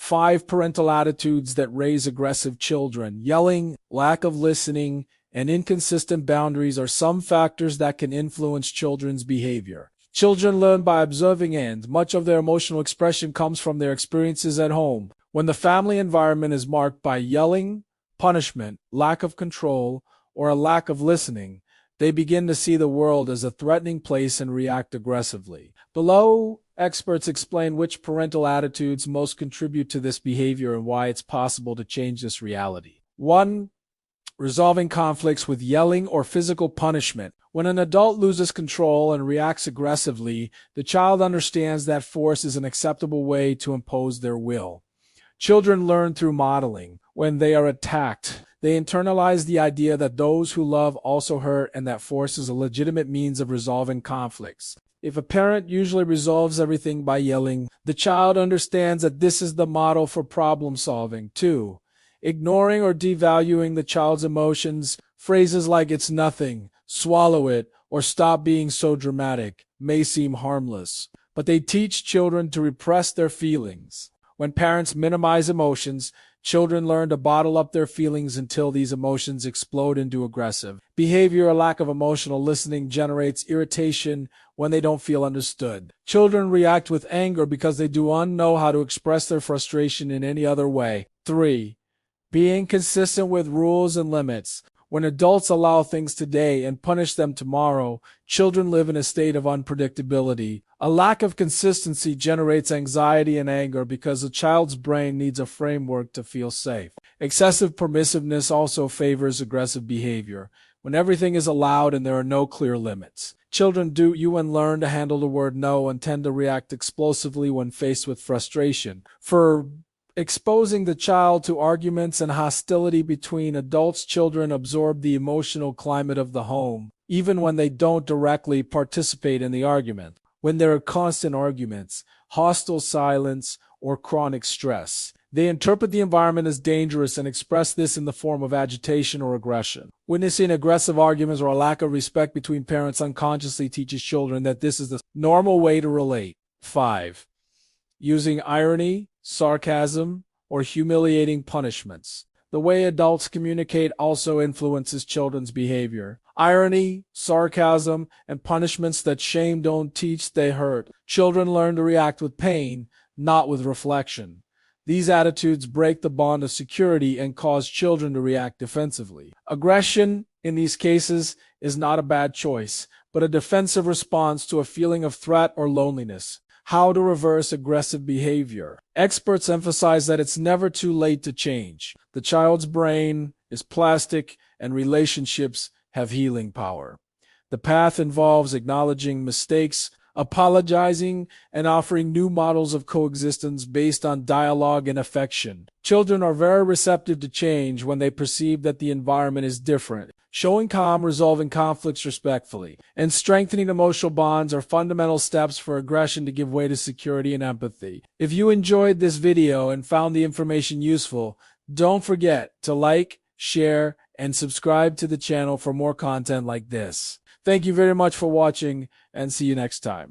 5 parental attitudes that raise aggressive children. Yelling, lack of listening, and inconsistent boundaries are some factors that can influence children's behavior. Children learn by observing, and much of their emotional expression comes from their experiences at home. When the family environment is marked by yelling, punishment, lack of control, or a lack of listening, they begin to see the world as a threatening place and react aggressively. Below, experts explain which parental attitudes most contribute to this behavior and why it's possible to change this reality. 1. Resolving conflicts with yelling or physical punishment. When an adult loses control and reacts aggressively, the child understands that force is an acceptable way to impose their will. Children learn through modeling. When they are attacked, they internalize the idea that those who love also hurt and that force is a legitimate means of resolving conflicts. If a parent usually resolves everything by yelling, the child understands that this is the model for problem solving. 2. Ignoring or devaluing the child's emotions. Phrases like "it's nothing," "swallow it," or "stop being so dramatic" may seem harmless, but they teach children to repress their feelings. When parents minimize emotions, children learn to bottle up their feelings until these emotions explode into aggressive behavior. A lack of emotional listening generates irritation when they don't feel understood. Children react with anger because they do not know how to express their frustration in any other way. 3. Being consistent with rules and limits. When adults allow things today and punish them tomorrow, children live in a state of unpredictability. A lack of consistency generates anxiety and anger because a child's brain needs a framework to feel safe. Excessive permissiveness also favors aggressive behavior. When everything is allowed and there are no clear limits, children do and learn to handle the word no and tend to react explosively when faced with frustration. For exposing the child to arguments and hostility between adults, children absorb the emotional climate of the home, even when they don't directly participate in the argument. When there are constant arguments, hostile silence, or chronic stress, they interpret the environment as dangerous and express this in the form of agitation or aggression. Witnessing aggressive arguments or a lack of respect between parents unconsciously teaches children that this is the normal way to relate. 5. Using irony, sarcasm, or humiliating punishments. The way adults communicate also influences children's behavior. Irony, sarcasm, and punishments that shame don't teach, they hurt. Children learn to react with pain, not with reflection. These attitudes break the bond of security and cause children to react defensively. Aggression, in these cases, is not a bad choice, but a defensive response to a feeling of threat or loneliness. How to reverse aggressive behavior. Experts emphasize that it's never too late to change. The child's brain is plastic and relationships have healing power. The path involves acknowledging mistakes, apologizing, and offering new models of coexistence based on dialogue and affection. Children are very receptive to change when they perceive that the environment is different. Showing calm, resolving conflicts respectfully, and strengthening emotional bonds are fundamental steps for aggression to give way to security and empathy. If you enjoyed this video and found the information useful, don't forget to like, share, and subscribe to the channel for more content like this. Thank you very much for watching, and see you next time.